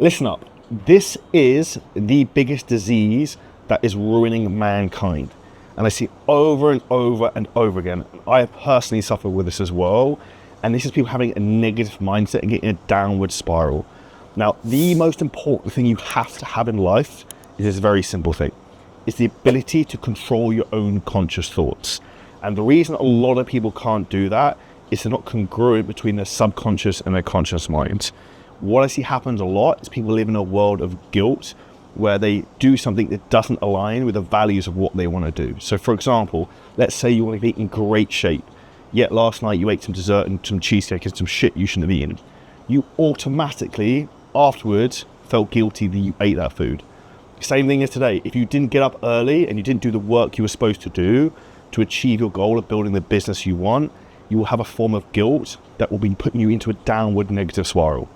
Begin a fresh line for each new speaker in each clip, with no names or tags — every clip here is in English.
Listen up. This is the biggest disease that is ruining mankind. And I see over and over and over again. I have personally suffered with this as well. And this is people having a negative mindset and getting a downward spiral. Now, the most important thing you have to have in life is this very simple thing. It's the ability to control your own conscious thoughts. And the reason a lot of people can't do that is they're not congruent between their subconscious and their conscious minds. What I see happens a lot is people live in a world of guilt where they do something that doesn't align with the values of what they want to do. So for example, let's say you want to be in great shape, yet last night you ate some dessert and some cheesecake and some shit you shouldn't have eaten. You automatically, afterwards, felt guilty that you ate that food. Same thing as today. If you didn't get up early and you didn't do the work you were supposed to do to achieve your goal of building the business you want, you will have a form of guilt that will be putting you into a downward negative spiral.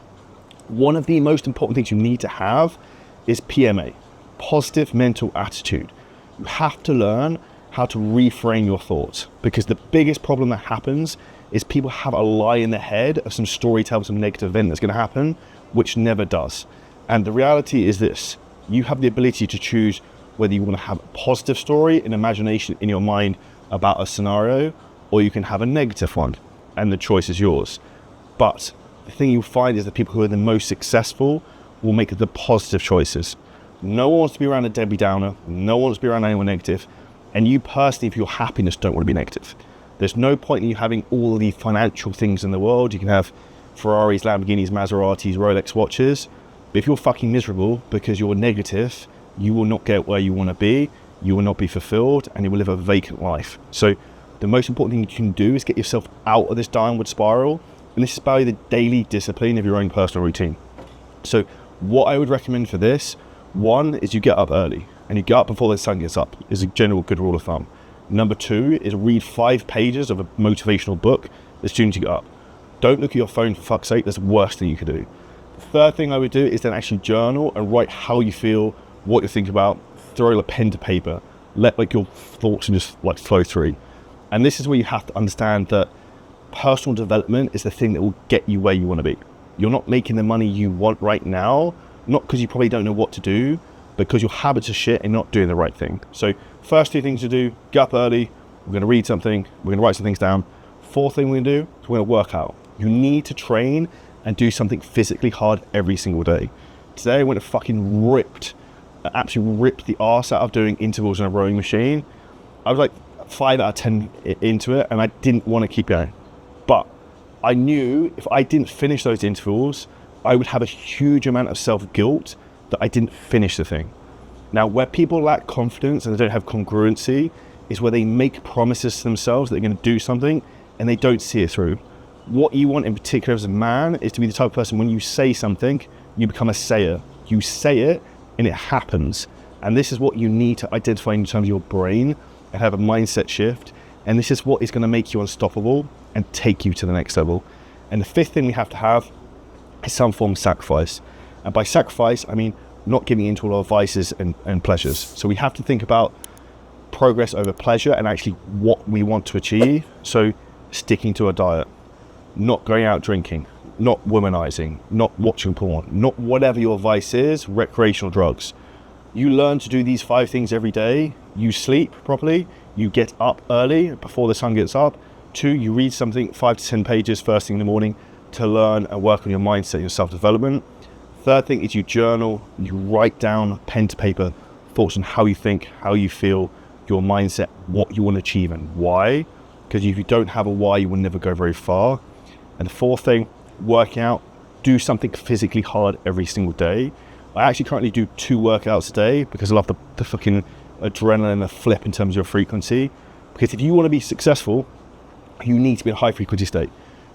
One of the most important things you need to have is PMA, positive mental attitude. You have to learn how to reframe your thoughts, because the biggest problem that happens is people have a lie in their head of some storytelling, some negative event that's going to happen, which never does. And the reality is this: you have the ability to choose whether you want to have a positive story, an imagination in your mind about a scenario, or you can have a negative one, and the choice is yours. But the thing you'll find is that people who are the most successful will make the positive choices. No one wants to be around a Debbie Downer. No one wants to be around anyone negative. And you personally, for your happiness, don't want to be negative. There's no point in you having all of the financial things in the world. You can have Ferraris, Lamborghinis, Maseratis, Rolex watches. But if you're fucking miserable because you're negative, you will not get where you want to be. You will not be fulfilled, and you will live a vacant life. So the most important thing you can do is get yourself out of this downward spiral. And this is by the daily discipline of your own personal routine. So what I would recommend for this, one is you get up early, and you get up before the sun gets up, is a general good rule of thumb. Number two is read 5 pages of a motivational book as soon as you get up. Don't look at your phone, for fuck's sake. That's the worst thing you could do. The third thing I would do is then actually journal and write how you feel, what you're thinking about. Throw a pen to paper. Let your thoughts just flow through. And this is where you have to understand that personal development is the thing that will get you where you want to be. You're not making the money you want right now, not because you probably don't know what to do, because your habits are shit and not doing the right thing. So first 2 things to do: get up early, we're going to read something, we're going to write some things down. Fourth thing we're going to do is we're going to work out. You need to train and do something physically hard every single day. Today I went and fucking absolutely ripped the arse out of doing intervals on a rowing machine. I was like 5 out of 10 into it, and I didn't want to keep going. But I knew if I didn't finish those intervals, I would have a huge amount of self-guilt that I didn't finish the thing. Now, where people lack confidence and they don't have congruency is where they make promises to themselves that they're going to do something and they don't see it through. What you want in particular as a man is to be the type of person, when you say something, you become a sayer. You say it and it happens. And this is what you need to identify in terms of your brain and have a mindset shift. And this is what is going to make you unstoppable and take you to the next level. And the fifth thing we have to have is some form of sacrifice. And by sacrifice, I mean not giving in to all our vices and pleasures. So we have to think about progress over pleasure and actually what we want to achieve. So sticking to a diet, not going out drinking, not womanizing, not watching porn, not whatever your vice is, recreational drugs. You learn to do these 5 things every day. You sleep properly. You get up early before the sun gets up. 2, you read something 5 to 10 pages first thing in the morning to learn and work on your mindset, your self-development. Third thing is you journal, you write down pen to paper thoughts on how you think, how you feel, your mindset, what you want to achieve and why. Because if you don't have a why, you will never go very far. And the fourth thing, working out, do something physically hard every single day. I actually currently do 2 workouts a day because I love the fucking adrenaline, the flip in terms of your frequency. Because if you want to be successful, you need to be in a high frequency state.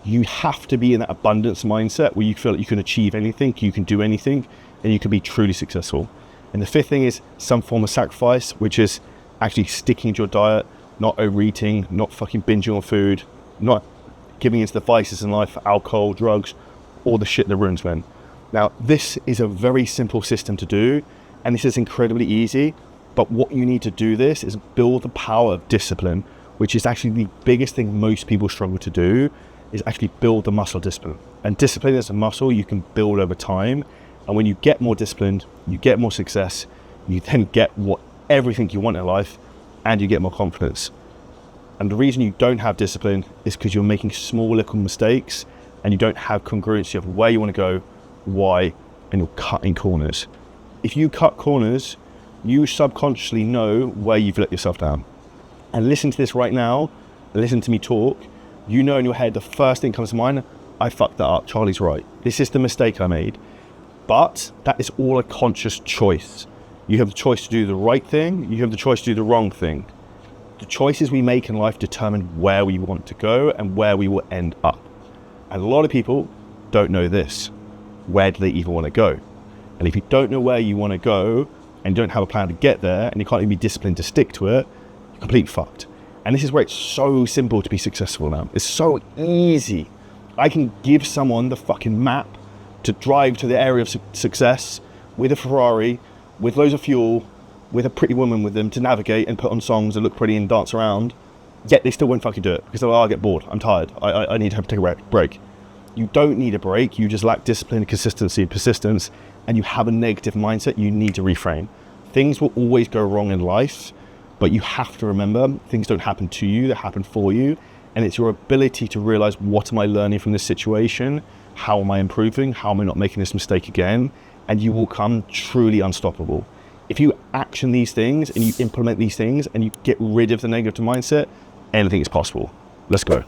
You have to be in that abundance mindset where you feel like you can achieve anything, you can do anything, and you can be truly successful. And the fifth thing is some form of sacrifice, which is actually sticking to your diet, not overeating, not fucking binging on food, not giving into the vices in life, alcohol, drugs, all the shit that ruins men. Now, this is a very simple system to do, and this is incredibly easy, but what you need to do this is build the power of discipline, which is actually the biggest thing most people struggle to do, is actually build the muscle discipline. And discipline is a muscle you can build over time, And when you get more disciplined, you get more success, you then get everything you want in life, and you get more confidence. And the reason you don't have discipline is because you're making small little mistakes and you don't have congruency of where you want to go, why, and you're cutting corners. If you cut corners, you subconsciously know where you've let yourself down. And listen to this right now, listen to me talk. You know in your head, the first thing comes to mind, I fucked that up, Charlie's right. This is the mistake I made. But that is all a conscious choice. You have the choice to do the right thing, you have the choice to do the wrong thing. The choices we make in life determine where we want to go and where we will end up. And a lot of people don't know this. Where do they even want to go? And if you don't know where you want to go and you don't have a plan to get there and you can't even be disciplined to stick to it, you're completely fucked. And this is where it's so simple to be successful now. It's so easy. I can give someone the fucking map to drive to the area of success with a Ferrari, with loads of fuel, with a pretty woman with them to navigate and put on songs and look pretty and dance around, yet they still won't fucking do it because I'll get bored, I'm tired, I need to take a break. You don't need a break, you just lack discipline, consistency and persistence, and you have a negative mindset you need to reframe. Things will always go wrong in life, but you have to remember things don't happen to you, they happen for you, and it's your ability to realize, what am I learning from this situation? How am I improving? How am I not making this mistake again? And you will become truly unstoppable. If you action these things and you implement these things and you get rid of the negative mindset, anything is possible. Let's go.